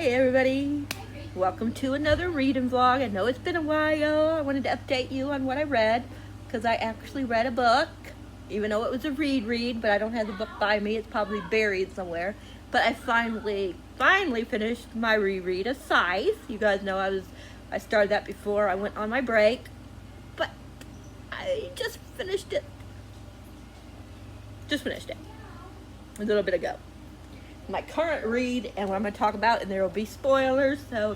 Hey everybody, welcome to another reading vlog. I know it's been a while. I wanted to update you on what I read because I actually read a book, even though it was a read, but I don't have the book by me. It's probably buried somewhere. But I finally finished my reread of Scythe. You guys know I started that before I went on my break, but I just finished it. A little bit ago. My current read and what I'm going to talk about, and there will be spoilers, so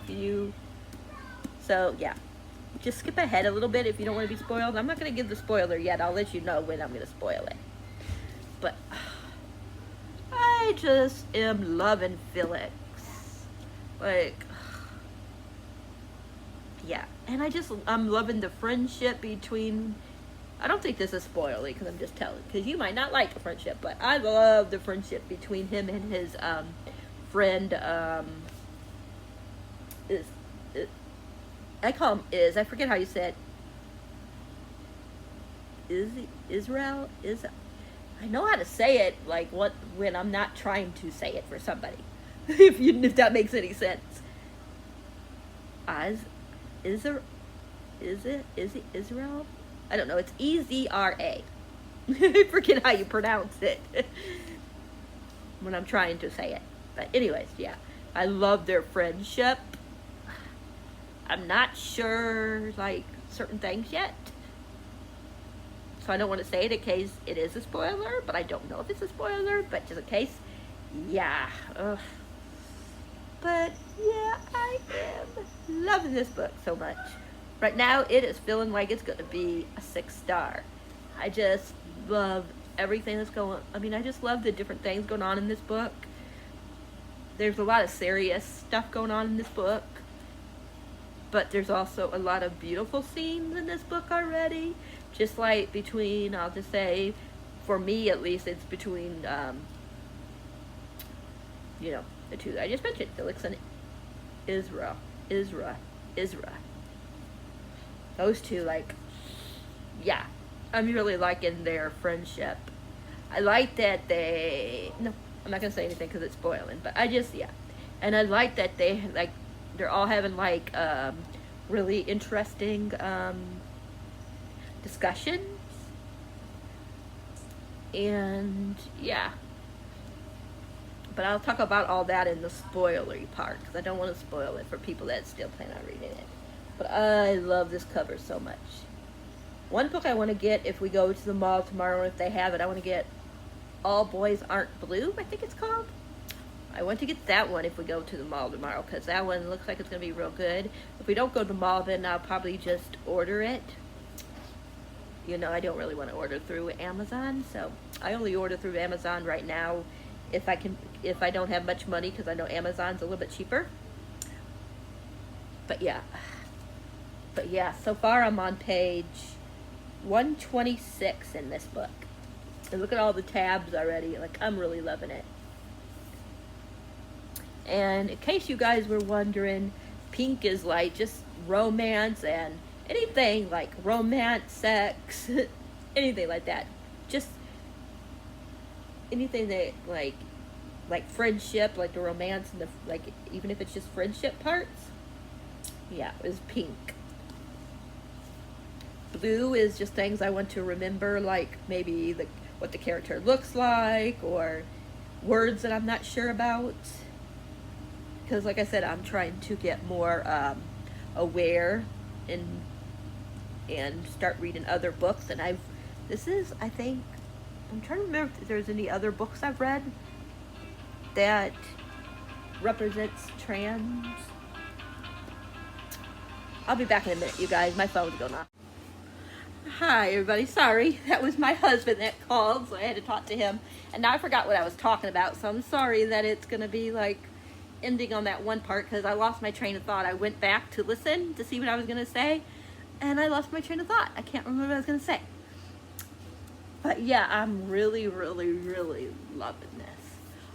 yeah, just skip ahead a little bit if you don't want to be spoiled. I'm not going to give the spoiler yet. I'll let you know when I'm going to spoil it. But I just am loving Felix. Like, yeah, and I'm loving the friendship between, I don't think this is spoiling because I'm just telling, because you might not like the friendship, but I love the friendship between him and his friend. I call him I forget how you said. Israel? I know how to say it, like when I'm not trying to say it for somebody. if that makes any sense. Is it Israel? I don't know, it's E-Z-R-A. I forget how you pronounce it when I'm trying to say it. But anyways, yeah, I love their friendship. I'm not sure, like, certain things yet. So I don't want to say it in case it is a spoiler, but I don't know if it's a spoiler, but just in case, yeah. But yeah, I am loving this book so much. Right now, it is feeling like it's going to be a 6-star. I just love everything that's going on. I mean, I just love the different things going on in this book. There's a lot of serious stuff going on in this book. But there's also a lot of beautiful scenes in this book already. Just like between, I'll just say, for me at least, it's between, the two that I just mentioned, Felix and Isra. Those two, like, yeah, I'm really liking their friendship. I like that no, I'm not going to say anything because it's spoiling, but yeah. And I like that they're all having, like, really interesting discussions. And, yeah. But I'll talk about all that in the spoilery part because I don't want to spoil it for people that still plan on reading it. But I love this cover so much. One book I want to get if we go to the mall tomorrow, if they have it, I want to get All Boys Aren't Blue, I think it's called. I want to get that one if we go to the mall tomorrow because that one looks like it's going to be real good. If we don't go to the mall, then I'll probably just order it. You know, I don't really want to order through Amazon, so I only order through Amazon right now if I don't have much money because I know Amazon's a little bit cheaper. But yeah, so far I'm on page 126 in this book. And look at all the tabs already. Like, I'm really loving it. And in case you guys were wondering, pink is like just romance and anything like romance, sex, anything like that. Just anything that like friendship, like the romance and even if it's just friendship parts. Yeah, it was pink. Blue is just things I want to remember, like maybe what the character looks like or words that I'm not sure about. Because like I said, I'm trying to get more aware and start reading other books. And I think, I'm trying to remember if there's any other books I've read that represents trans. I'll be back in a minute, you guys. My phone's going off. Hi, everybody. Sorry. That was my husband that called, so I had to talk to him. And now I forgot what I was talking about, so I'm sorry that it's going to be, like, ending on that one part because I lost my train of thought. I went back to listen to see what I was going to say, and I lost my train of thought. I can't remember what I was going to say. But, yeah, I'm really, really, really loving this.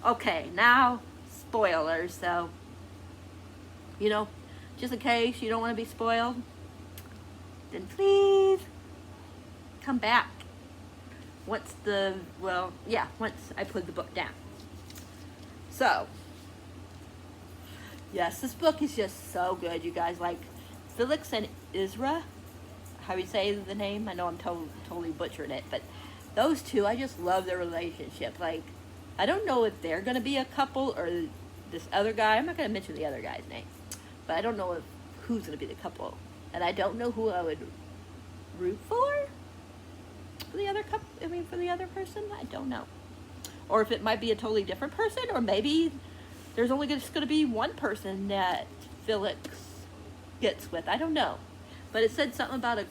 Okay, now, spoilers. So, just in case you don't want to be spoiled, then please come back once I put the book down. So, Yes, this book is just so good, you guys. Like, Felix and Isra, how you say the name? I know I'm totally butchering it, but those two, I just love their relationship. Like, I don't know if they're going to be a couple or this other guy. I'm not going to mention the other guy's name, but I don't know if who's going to be the couple. And I don't know who I would root for the other couple. I mean, for the other person, I don't know. Or if it might be a totally different person, or maybe there's only just going to be one person that Felix gets with. I don't know. But it said something about a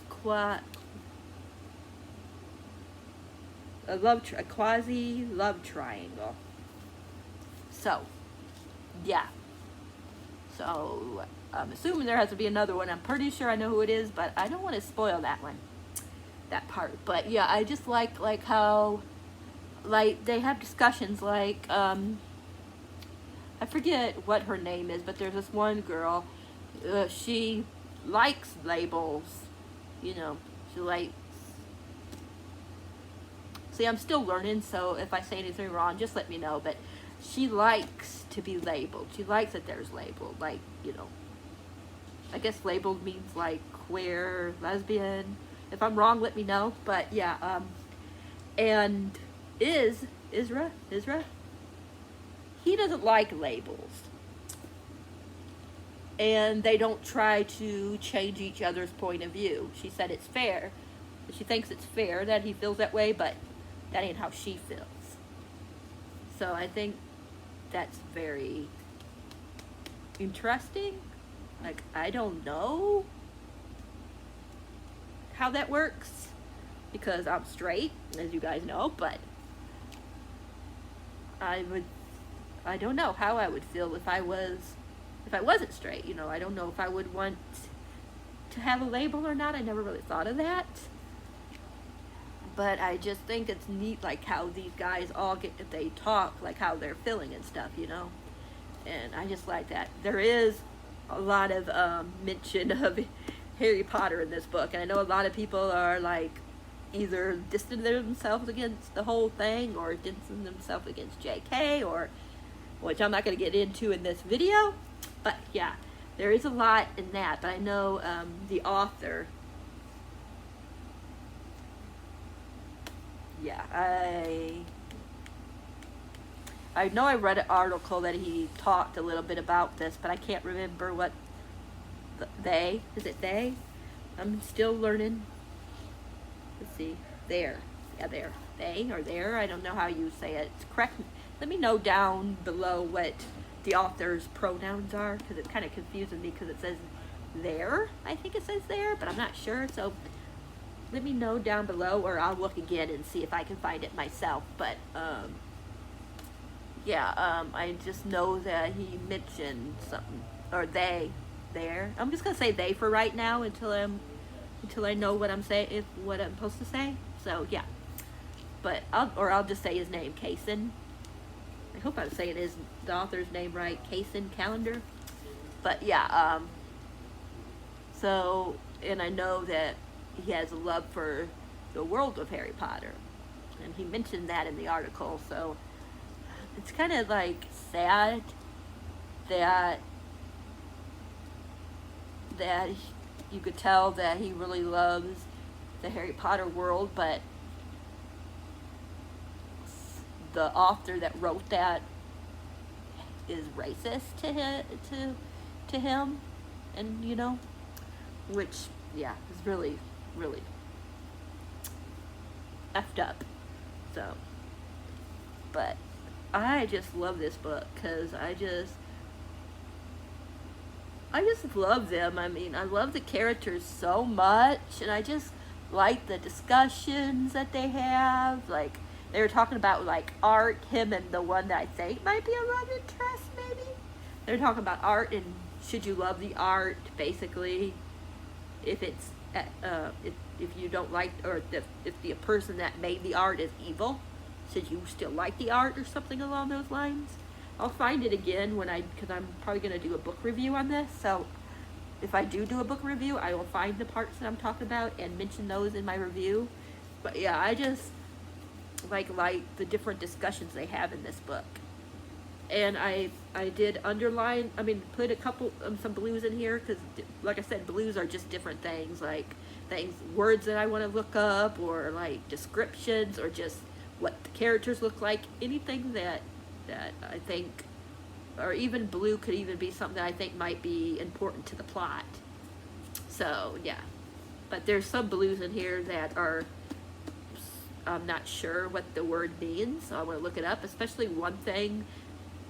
quasi love triangle. So, yeah. So, I'm assuming there has to be another one. I'm pretty sure I know who it is, but I don't want to spoil that one, that part. But yeah, I just like how, like, they have discussions like, I forget what her name is, but there's this one girl, she likes labels, you know, she likes, see, I'm still learning, so if I say anything wrong, just let me know, but she likes to be labeled. She likes that there's labeled, like, you know, I guess labeled means like queer, lesbian. If I'm wrong, let me know, but yeah, and Isra, he doesn't like labels. And they don't try to change each other's point of view. She said it's fair. She thinks it's fair that he feels that way, but that ain't how she feels. So I think that's very interesting. Like, I don't know how that works because I'm straight, as you guys know, but I don't know how I would feel if I wasn't straight, you know. I don't know if I would want to have a label or not. I never really thought of that. But I just think it's neat, like, how these guys all they talk, like, how they're feeling and stuff, you know. And I just like that. There is a lot of mention of Harry Potter in this book. And I know a lot of people are, like, either distancing themselves against the whole thing or distancing themselves against JK, or, which I'm not going to get into in this video. But, yeah, there is a lot in that. But I know the author... Yeah, I know I read an article that he talked a little bit about this, but I can't remember what is it they? I'm still learning. Let's see, there, yeah, there, they or there, I don't know how you say it. Correct. Let me know down below what the author's pronouns are, because it's kind of confusing me because it says there, I think it says there, but I'm not sure, so let me know down below, or I'll look again and see if I can find it myself. But yeah, I just know that he mentioned something, or they, there. I'm just gonna say they for right now until I know what I'm saying, what I'm supposed to say. So yeah, but I'll just say his name, Kaysen. I hope I'm saying the author's name right, Kaysen Calendar. But yeah, so, and I know that he has a love for the world of Harry Potter, and he mentioned that in the article. So it's kind of like sad that you could tell that he really loves the Harry Potter world, but the author that wrote that is racist to him, and you know, which, yeah, is really effed up. So, but I just love this book because I just love them. I mean, I love the characters so much, and I just like the discussions that they have. Like, they were talking about, like, art, him and the one that I think might be a love interest, maybe. They're talking about art and should you love the art, basically, if it's if you don't like, or if the person that made the art is evil, should you still like the art or something along those lines? I'll find it again because I'm probably going to do a book review on this. So if I do a book review, I will find the parts that I'm talking about and mention those in my review. But yeah, I just like the different discussions they have in this book. And I did underline, I mean, put a couple, some blues in here, because like I said, blues are just different things, like words that I want to look up, or like descriptions, or just what the characters look like, anything that I think, or even blue could even be something that I think might be important to the plot. So yeah, but there's some blues in here that are, I'm not sure what the word means, so I want to look it up, especially one thing.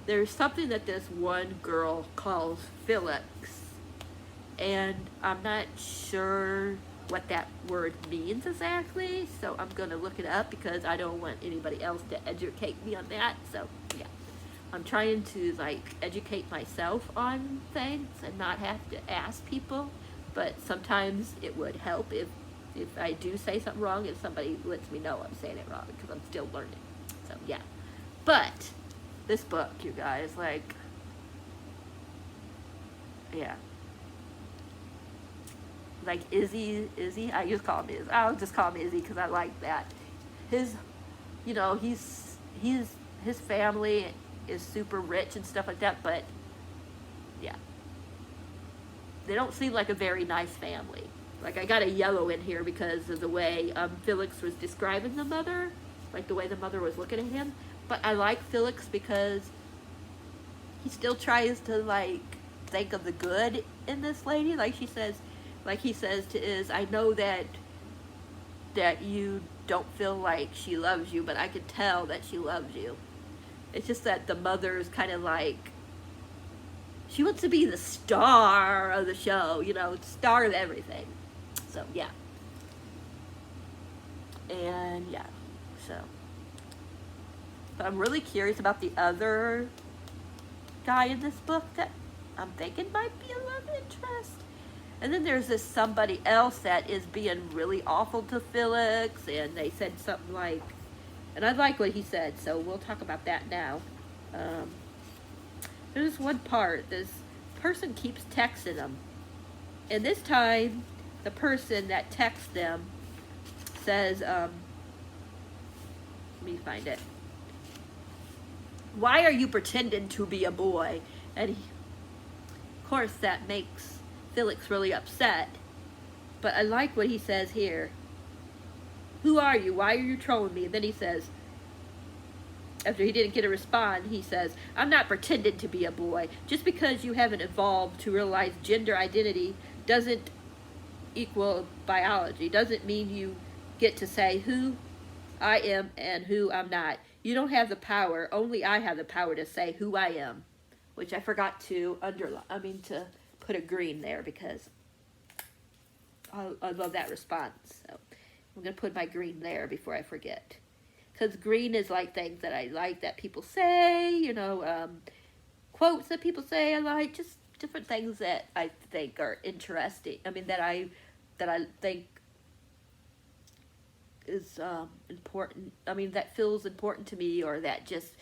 There's something that this one girl calls Felix, and I'm not sure what that word means exactly, so I'm going to look it up because I don't want anybody else to educate me on that. So yeah, I'm trying to like educate myself on things and not have to ask people, but sometimes it would help if I do say something wrong, if somebody lets me know I'm saying it wrong, because I'm still learning. So yeah, but this book, you guys, like, yeah, like Izzy, I just call him Izzy. I'll just call him Izzy because I like that. His, you know, his family is super rich and stuff like that, but yeah, they don't seem like a very nice family. Like, I got a yellow in here because of the way Felix was describing the mother, like the way the mother was looking at him. But I like Felix because he still tries to like think of the good in this lady. Like he says to Iz, I know that you don't feel like she loves you, but I can tell that she loves you. It's just that the mother's kind of like, she wants to be the star of the show, you know, star of everything. So yeah, and yeah, so, but I'm really curious about the other guy in this book that I'm thinking might be a love interest. And then there's this somebody else that is being really awful to Felix, and they said something like, and I like what he said, so we'll talk about that now. There's one part, this person keeps texting him, and this time the person that texts them says, let me find it. Why are you pretending to be a boy? And of course that makes Felix really upset. But I like what he says here. Who are you? Why are you trolling me? And then he says, after he didn't get a response, he says, I'm not pretending to be a boy. Just because you haven't evolved to realize gender identity doesn't equal biology. Doesn't mean you get to say who I am and who I'm not. You don't have the power. Only I have the power to say who I am. Which I forgot to underline, to put a green there because I love that response. So I'm going to put my green there before I forget. Because green is like things that I like that people say, you know, quotes that people say I like, just different things that I think are interesting. I mean, that I think is important. I mean, that feels important to me, or that just,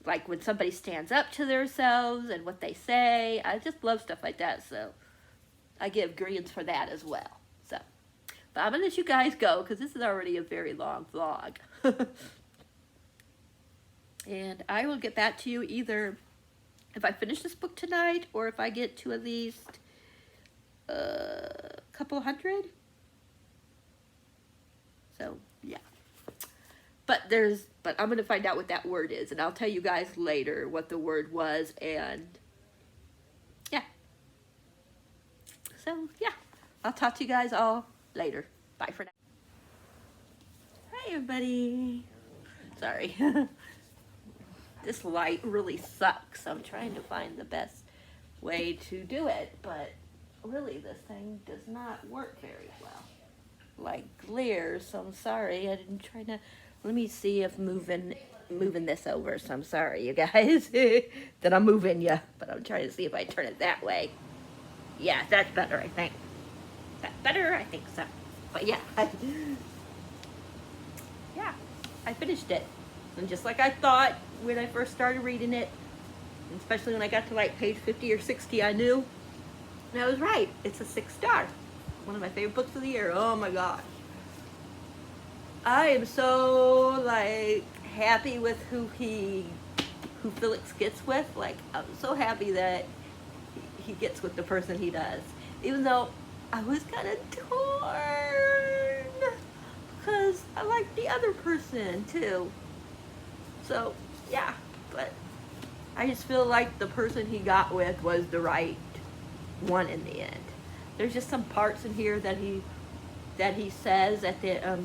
like when somebody stands up to themselves and what they say. I just love stuff like that, so I give greens for that as well. So, but I'm going to let you guys go because this is already a very long vlog. And I will get back to you either if I finish this book tonight or if I get to at least a couple hundred. So, yeah. But I'm going to find out what that word is, and I'll tell you guys later what the word was, and yeah. So, yeah. I'll talk to you guys all later. Bye for now. Hi, everybody. Sorry. This light really sucks. I'm trying to find the best way to do it, but really this thing does not work very well. Like glare, so I'm sorry. I didn't try to. Let me see if moving this over, so I'm sorry, you guys, that I'm moving you, but I'm trying to see if I turn it that way. Yeah, that's better, I think. Is that better? I think so. But yeah, I finished it. And just like I thought when I first started reading it, especially when I got to like page 50 or 60, I knew. And I was right. It's a 6-star. One of my favorite books of the year. Oh my gosh. I am so like happy with who who Felix gets with. Like, I'm so happy that he gets with the person he does. Even though I was kind of torn because I like the other person too. So, yeah, but I just feel like the person he got with was the right one in the end. There's just some parts in here that he says at the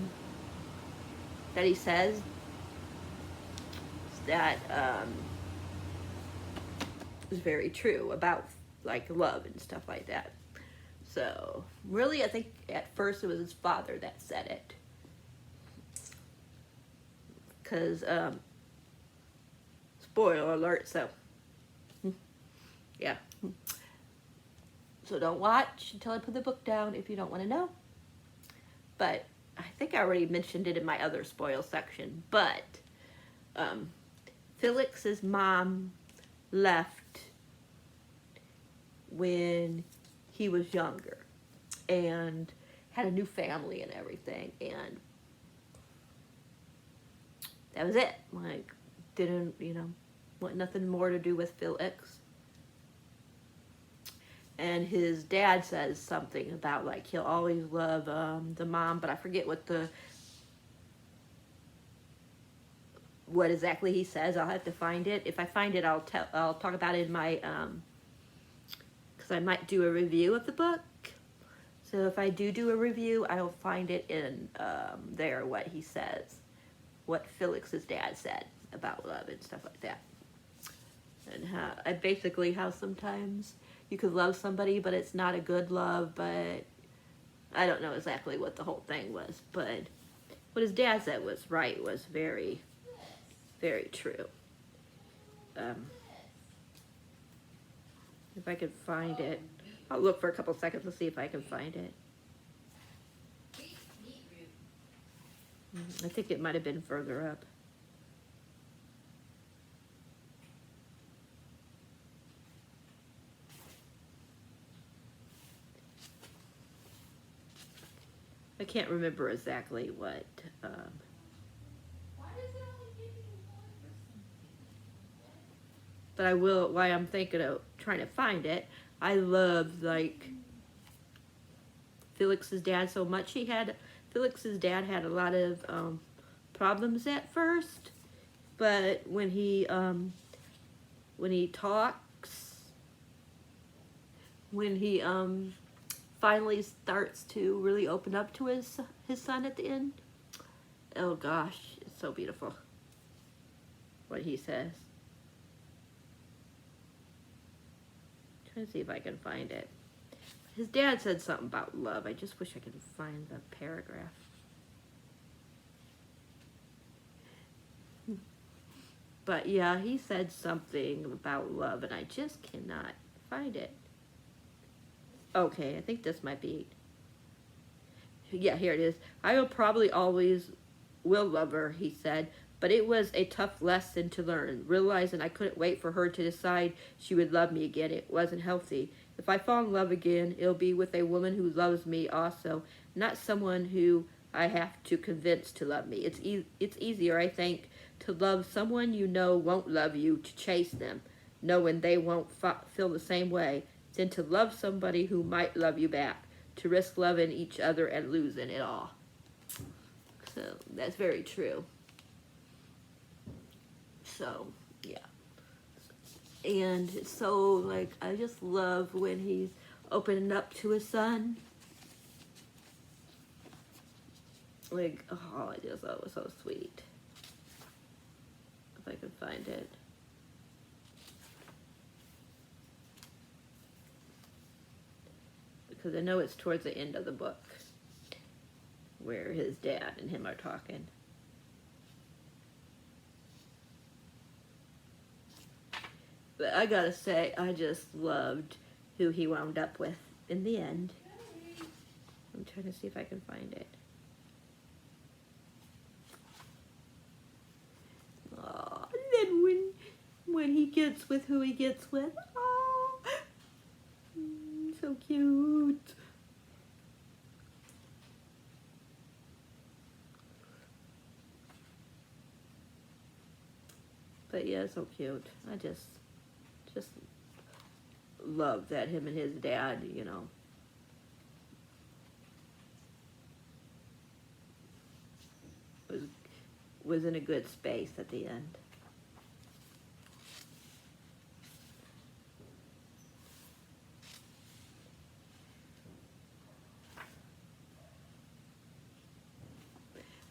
that he says that is very true about like love and stuff like that. So really, I think at first it was his father that said it, because spoiler alert. So yeah. So don't watch until I put the book down if you don't want to know. But I think I already mentioned it in my other spoil section. But Felix's mom left when he was younger and had a new family and everything, and that was it. Like, didn't, want nothing more to do with Felix. And his dad says something about, like, he'll always love the mom, but I forget what exactly he says. I'll have to find it. If I find it, I'll talk about it in my, because I might do a review of the book. So if I do a review, I'll find it in there, what he says, what Felix's dad said about love and stuff like that. And how sometimes you could love somebody, but it's not a good love, but I don't know exactly what the whole thing was, but what his dad said was right, was very, very true. If I could find it, I'll look for a couple seconds to see if I can find it. I think it might have been further up. I can't remember exactly what. But I will, while I'm thinking of trying to find it, I love, like, Felix's dad so much. Felix's dad had a lot of problems at first, but when he talks, when he finally starts to really open up to his son at the end, oh gosh, it's so beautiful what he says. I'm trying to see if I can find it. His dad said something about love. I just wish I could find the paragraph. But yeah, he said something about love, and I just cannot find it. Okay, I think this might be. Yeah, here it is. I will probably always will love her, he said, but it was a tough lesson to learn, realizing I couldn't wait for her to decide she would love me again. It wasn't healthy. If I fall in love again, it'll be with a woman who loves me also, not someone who I have to convince to love me. It's easier, I think, to love someone you know won't love you, to chase them, knowing they won't feel the same way, than to love somebody who might love you back, to risk loving each other and losing it all. So that's very true. So, yeah. And so, like, I just love when he's opening up to his son. Like, oh, I just thought it was so sweet. If I can find it. Because I know it's towards the end of the book where his dad and him are talking. But I gotta say, I just loved who he wound up with in the end. I'm trying to see if I can find it. Oh, and then when he gets with who he gets with, oh, so cute. But yeah, so cute. I just love that him and his dad, you know, was in a good space at the end.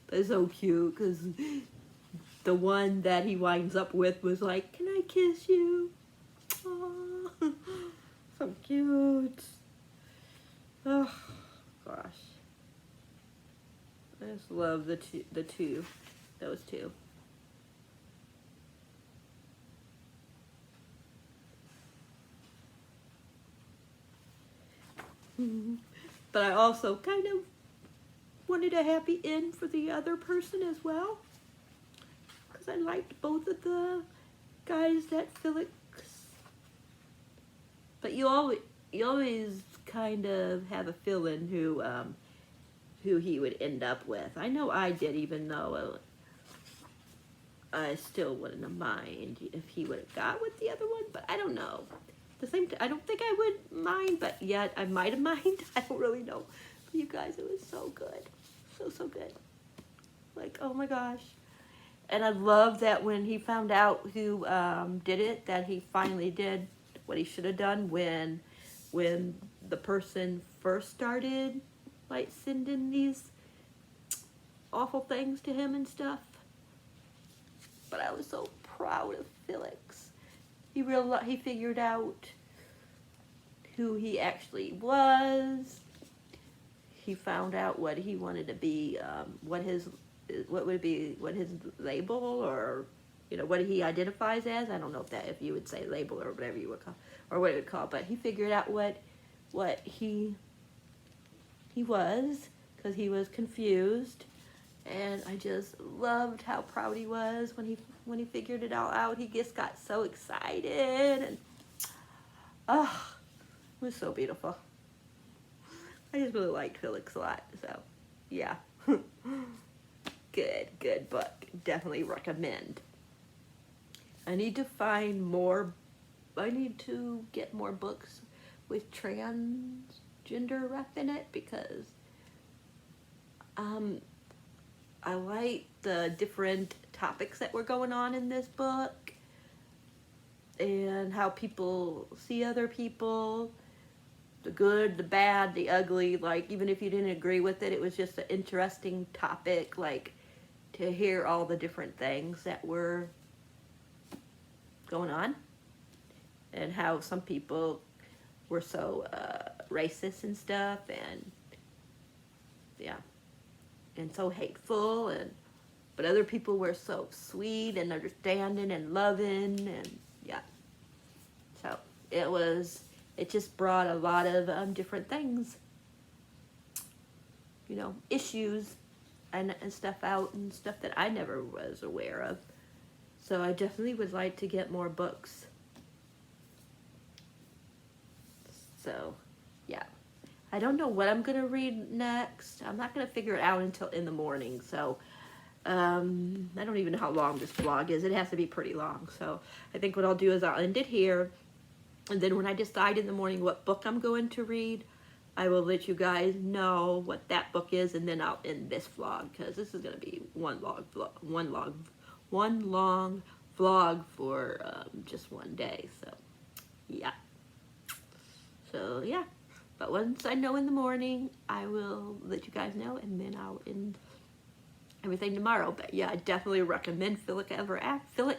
But it's so cute because the one that he winds up with was like, "Can I kiss you?" Aww. So cute. Oh gosh, I just love those two. But I also kind of wanted a happy end for the other person as well, because I liked both of the guys that Felix. But you always kind of have a feeling who he would end up with. I know I did, even though I still wouldn't have minded if he would have got with the other one. But I don't know. The same I don't think I would mind, but yet I might have minded. I don't really know. But you guys, it was so good. So good. Like, oh my gosh. And I love that when he found out who did it, that he finally did what he should have done when the person first started like sending these awful things to him and stuff. But I was so proud of Felix. He figured out who he actually was. He found out what he wanted to be, what his label, or what he identifies as. I don't know if you would say label or whatever you would call, or what it would call, but he figured out what he was, because he was confused. And I just loved how proud he was when he figured it all out. He just got so excited, and it was so beautiful. I just really liked Felix a lot. So yeah. Good book. Definitely recommend. I need to get more books with transgender rep in it, because I like the different topics that were going on in this book, and how people see other people, the good, the bad, the ugly. Like, even if you didn't agree with it, it was just an interesting topic, like, to hear all the different things that were going on, and how some people were so racist and stuff, and yeah, and so hateful, but other people were so sweet and understanding and loving, and yeah. So it just brought a lot of different things, issues and stuff out, and stuff that I never was aware of. So I definitely would like to get more books. So yeah, I don't know what I'm gonna read next. I'm not gonna figure it out until in the morning. So I don't even know how long this vlog is. It has to be pretty long. So I think what I'll do is I'll end it here, and then when I decide in the morning what book I'm going to read, I will let you guys know what that book is, and then I'll end this vlog, because this is going to be one long vlog for just one day. So yeah. But once I know in the morning, I will let you guys know, and then I'll end everything tomorrow. But yeah, I definitely recommend Felix Ever After.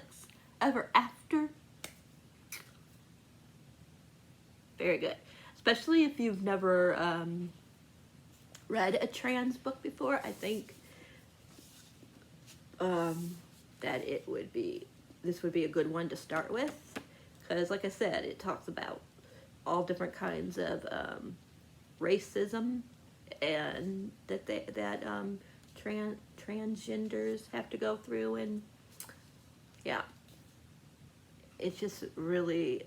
Very good. Especially if you've never read a trans book before. I think that this would be a good one to start with, because like I said, it talks about all different kinds of racism, and that transgenders have to go through, and yeah, it's just really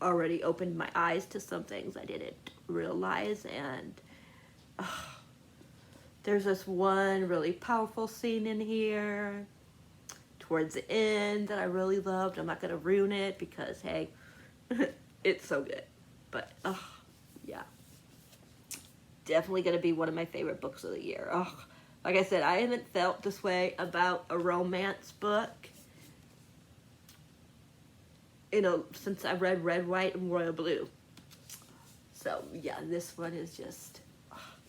already opened my eyes to some things I didn't realize. And there's this one really powerful scene in here towards the end that I really loved. I'm not going to ruin it because, hey, it's so good. But, yeah. Definitely going to be one of my favorite books of the year. Like I said, I haven't felt this way about a romance book, since I read Red, White, and Royal Blue. So, yeah, this one is just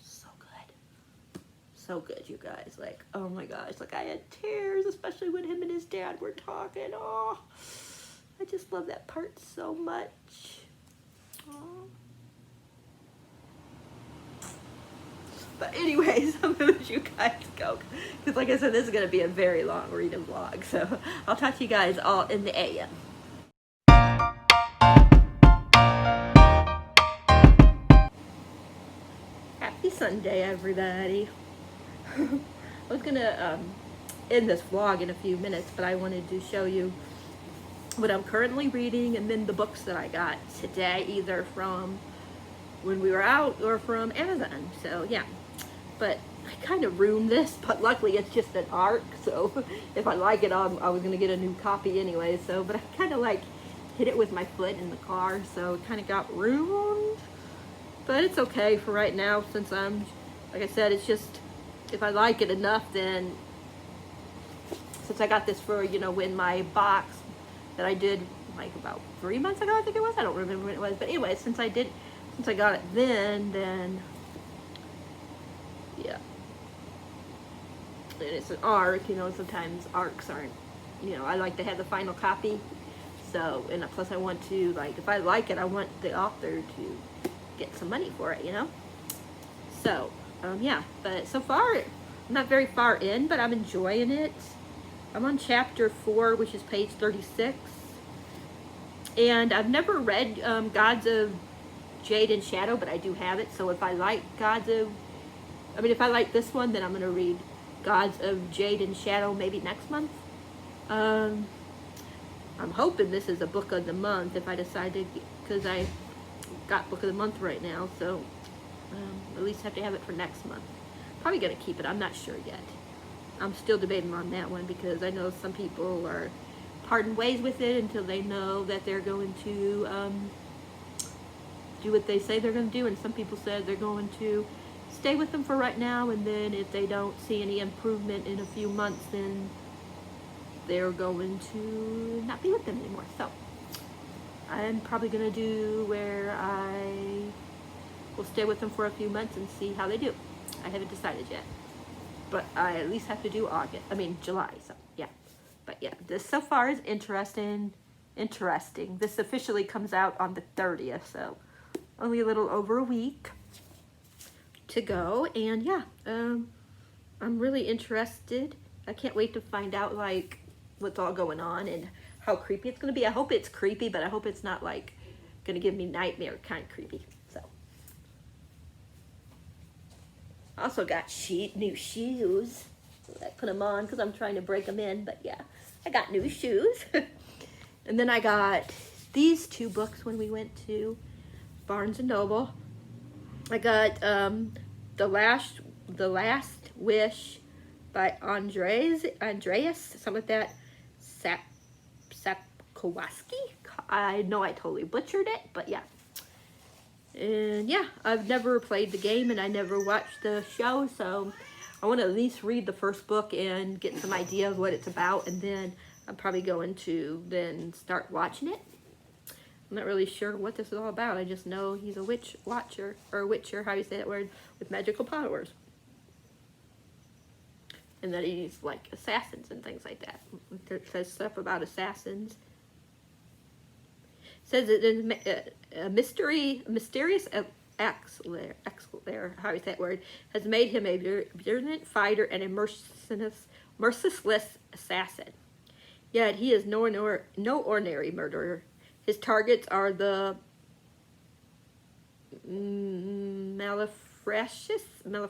so good. So good, you guys. Like, oh my gosh. Like, I had tears, especially when him and his dad were talking. Oh, I just love that part so much. Oh. But anyways, I'm going to let you guys go. Because like I said, this is going to be a very long reading vlog. So, I'll talk to you guys all in the AM. Happy Sunday, everybody. I was gonna end this vlog in a few minutes, but I wanted to show you what I'm currently reading and then the books that I got today, either from when we were out or from Amazon. So yeah, but I kind of ruined this, but luckily it's just an ARC, so if I like it, I was gonna get a new copy anyway. So, but I kind of like hit it with my foot in the car, so it kind of got ruined. But it's okay for right now, since like I said, it's just, if I like it enough, then, since I got this for, in my box that I did, like, about 3 months ago, I think it was, I don't remember when it was, but anyway, since I got it then, yeah. And it's an ARC, sometimes ARCs aren't, I like to have the final copy, so, and plus I want to, like, if I like it, I want the author to get some money for it, So, yeah, but so far, I'm not very far in, but I'm enjoying it. I'm on chapter 4, which is page 36. And I've never read Gods of Jade and Shadow, but I do have it. So if I like if I like this one, then I'm going to read Gods of Jade and Shadow maybe next month. I'm hoping this is a book of the month if I decide to, because I got book of the month right now, so at least have to have it for next month. Probably gonna keep it, I'm not sure yet. I'm still debating on that one because I know some people are parting ways with it until they know that they're going to do what they say they're going to do, and some people said they're going to stay with them for right now, and then if they don't see any improvement in a few months, then they're going to not be with them anymore. So I'm probably going to do where I will stay with them for a few months and see how they do. I haven't decided yet. But I at least have to do July. So, yeah. But, yeah, this so far is interesting. This officially comes out on the 30th, so only a little over a week to go. And, yeah, I'm really interested. I can't wait to find out, like, what's all going on and how creepy it's going to be. I hope it's creepy, but I hope it's not, like, going to give me nightmare kind of creepy. So, I also got new shoes. I put them on because I'm trying to break them in, but yeah, I got new shoes. And then I got these 2 books when we went to Barnes & Noble. I got The Last Wish by Andreas, something like that. Sapkowski. I know I totally butchered it, but yeah. And yeah, I've never played the game and I never watched the show, so I want to at least read the first book and get some idea of what it's about, and then I'm probably going to then start watching it. I'm not really sure what this is all about. I just know he's a witcher, how you say that word, with magical powers. And that he's like assassins and things like that. It says stuff about assassins. It says it in a mysterious how you say that word, has made him a virulent fighter and a merciless assassin. Yet he is no ordinary murderer. His targets are the malefricious, how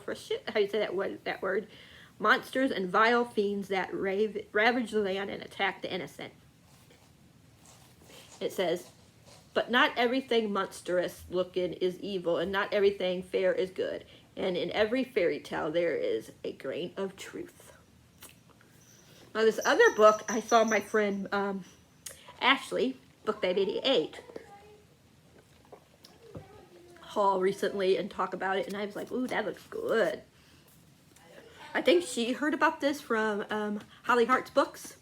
you say that word, monsters and vile fiends that ravage the land and attack the innocent. It says, but not everything monstrous looking is evil, and not everything fair is good. And in every fairy tale there is a grain of truth. Now this other book, I saw my friend Ashley, Book Babe 88, haul recently and talk about it, and I was like, ooh, that looks good. I think she heard about this from Holly Hart's books,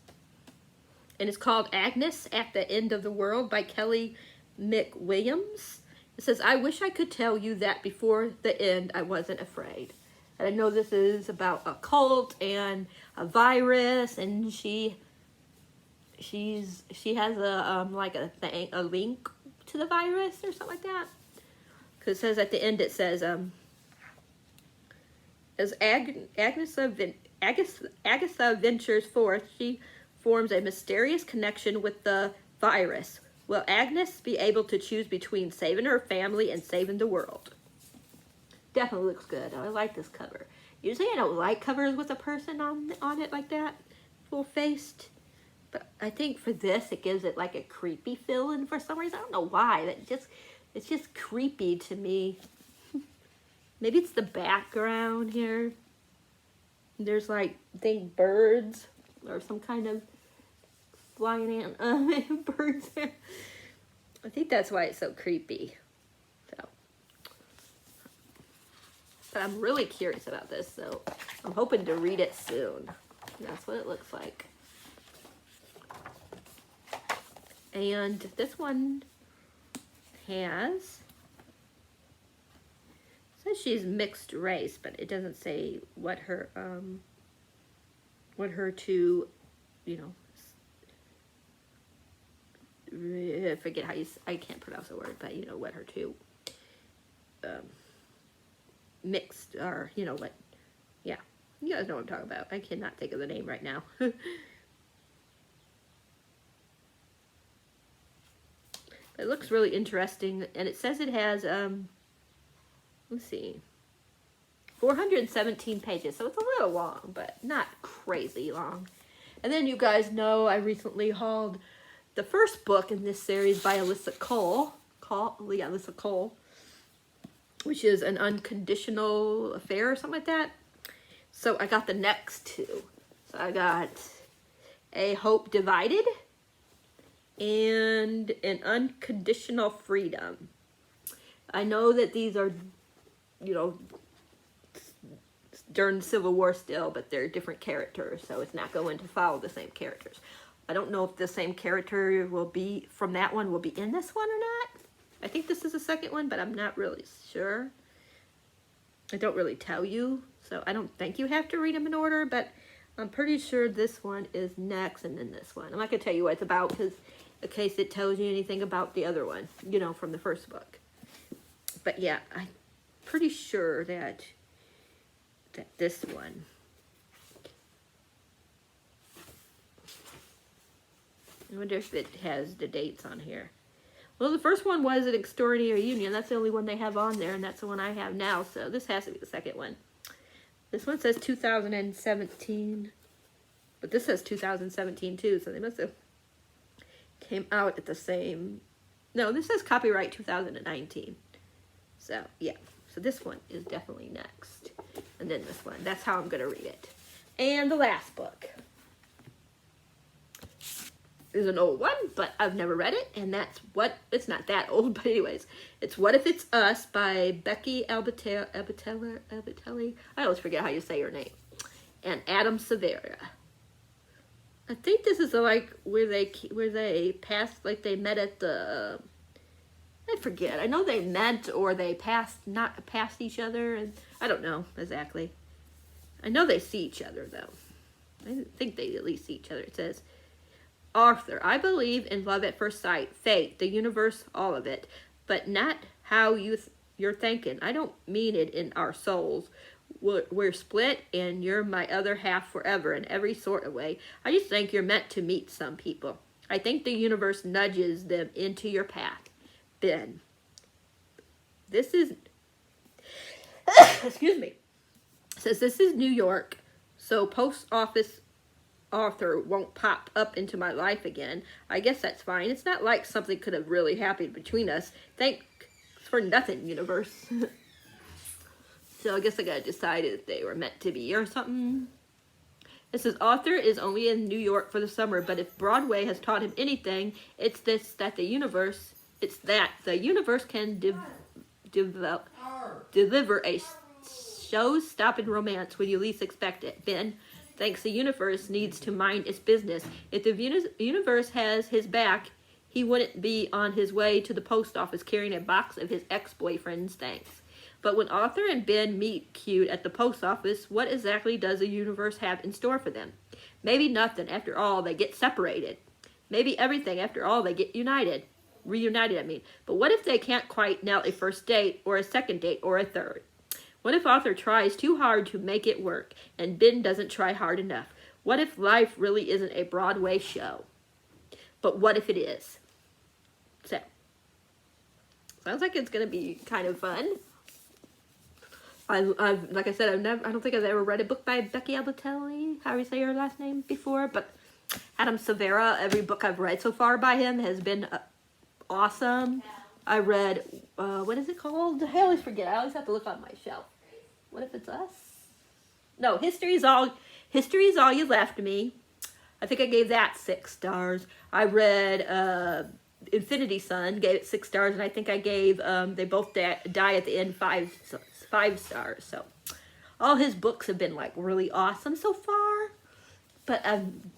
and it's called Agnes at the End of the World by Kelly Mcwilliams. It says, I wish I could tell you that before the end I wasn't afraid. And I know this is about a cult and a virus, and she has a like a link to the virus or something like that. Because it says at the end, it says as Agatha ventures forth, she forms a mysterious connection with the virus. Will Agnes be able to choose between saving her family and saving the world? Definitely looks good. I like this cover. Usually I don't like covers with a person on it like that, full-faced. But I think for this, it gives it like a creepy feeling for some reason. I don't know why. It's just creepy to me. Maybe it's the background here. There's like, I think birds or some kind of flying ant birds there. I think that's why it's so creepy. So, but I'm really curious about this, so I'm hoping to read it soon. That's what it looks like. And this one has, says she's mixed race, but it doesn't say what her two, you know, I forget how you, I can't pronounce the word, but you know what her two mixed, or you know what, yeah, you guys know what I'm talking about. I cannot think of the name right now. It looks really interesting, and it says it has, let's see, 417 pages, so it's a little long, but not crazy long. And then you guys know I recently hauled the first book in this series by Alyssa Cole, which is An Unconditional Affair or something like that. So I got the next two. So I got A Hope Divided and An Unconditional Freedom. I know that these are, you know, during the Civil War still, but they're different characters, so it's not going to follow the same characters. I don't know if the same character will be, from that one, will be in this one or not. I think this is the second one, but I'm not really sure. I don't really tell you, so I don't think you have to read them in order, but I'm pretty sure this one is next, and then this one. I'm not going to tell you what it's about, because in case it tells you anything about the other one, you know, from the first book. But yeah, I'm pretty sure that this one, I wonder if it has the dates on here. Well, the first one was An Extraordinary Union. That's the only one they have on there, and that's the one I have now, so this has to be the second one. This one says 2017, but this says 2017 too, so they must have came out at the same, no, this says copyright 2019. So, yeah, so this one is definitely next. And then this one, that's how I'm going to read it. And the last book is an old one, but I've never read it, and that's what, it's not that old, but anyways, it's What If It's Us by Becky Albertelli. I always forget how you say her name. And Adam Severa. I think this is like where they passed, like they met at the, I forget. I know they met or they passed each other, and I don't know exactly. I know they see each other though. I think they at least see each other. It says, Arthur, I believe in love at first sight, fate, the universe, all of it, but not how you're thinking. I don't mean it in our souls. We're split, and you're my other half forever in every sort of way. I just think you're meant to meet some people. I think the universe nudges them into your path. Ben. This is, excuse me, says this is New York, so post office Arthur won't pop up into my life again. I guess that's fine. It's not like something could have really happened between us. Thanks for nothing, universe. So I guess I gotta decide if they were meant to be or something. It says, author is only in New York for the summer, but if Broadway has taught him anything, it's that the universe can deliver a show-stopping romance when you least expect it. Ben thinks the universe needs to mind its business. If the universe has his back, he wouldn't be on his way to the post office carrying a box of his ex-boyfriend's thanks. But when Arthur and Ben meet cute at the post office, what exactly does the universe have in store for them? Maybe nothing. After all, they get separated. Maybe everything. After all, they get reunited, I mean. But what if they can't quite nail a first date, or a second date, or a third? What if Arthur tries too hard to make it work, and Ben doesn't try hard enough? What if life really isn't a Broadway show? But what if it is? So, sounds like it's going to be kind of fun. Like I said, I don't think I've ever read a book by Becky Albertelli, how do you say her last name, before, but Adam Severa, every book I've read so far by him has been awesome. I read, what is it called? I always forget. I always have to look on my shelf. What If It's Us? No, History is All You Left Me. I think I gave that 6 stars. I read Infinity Sun, gave it 6 stars, and I think I gave They Both Die at the End 5 stars. So all his books have been like really awesome so far. But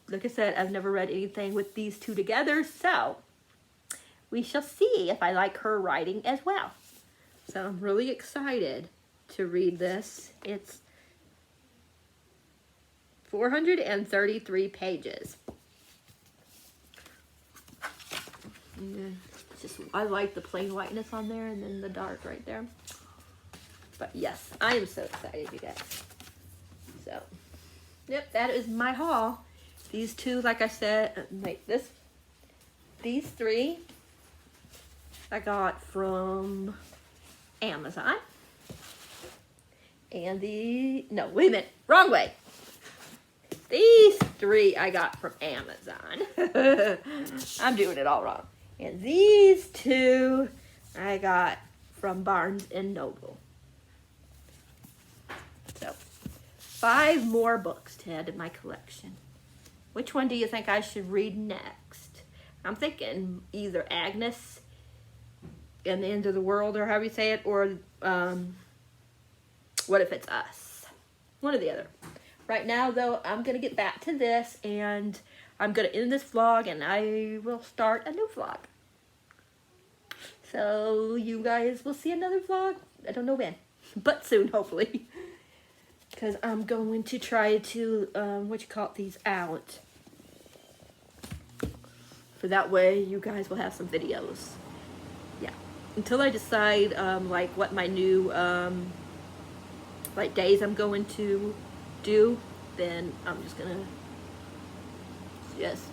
like I said, I've never read anything with these two together, so we shall see if I like her writing as well. So I'm really excited to read this. It's 433 pages. I like the plain whiteness on there and then the dark right there. But yes, I am so excited, you guys. So, yep, that is my haul. These two, like I said, these 3 I got from Amazon. And no, wait a minute, wrong way. These 3 I got from Amazon. I'm doing it all wrong. And these 2 I got from Barnes and Noble. So, 5 more books to add to my collection. Which one do you think I should read next? I'm thinking either Agnes and the End of the World, or however you say it, or What If It's Us? One or the other. Right now, though, I'm going to get back to this, and I'm going to end this vlog, and I will start a new vlog. So, you guys will see another vlog. I don't know when, but soon, hopefully. Because I'm going to try to, these out. For that way, you guys will have some videos. Yeah. Until I decide, like, what my new, like, days I'm going to do, then I'm just gonna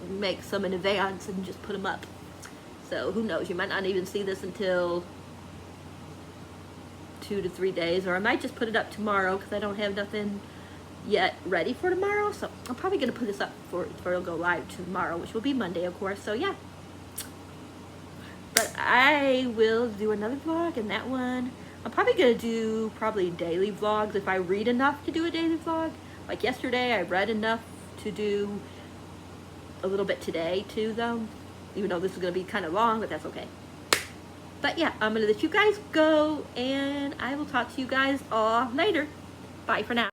make some in advance and just put them up. So who knows, you might not even see this until 2 to 3 days, or I might just put it up tomorrow because I don't have nothing yet ready for tomorrow. So I'm probably gonna put this up for it'll go live tomorrow, which will be Monday, of course. So yeah, but I will do another vlog, and that one I'm probably gonna do daily vlogs if I read enough to do a daily vlog. Like yesterday, I read enough to do a little bit today too, though. Even though this is gonna be kind of long, but that's okay. But yeah, I'm gonna let you guys go, and I will talk to you guys all later. Bye for now.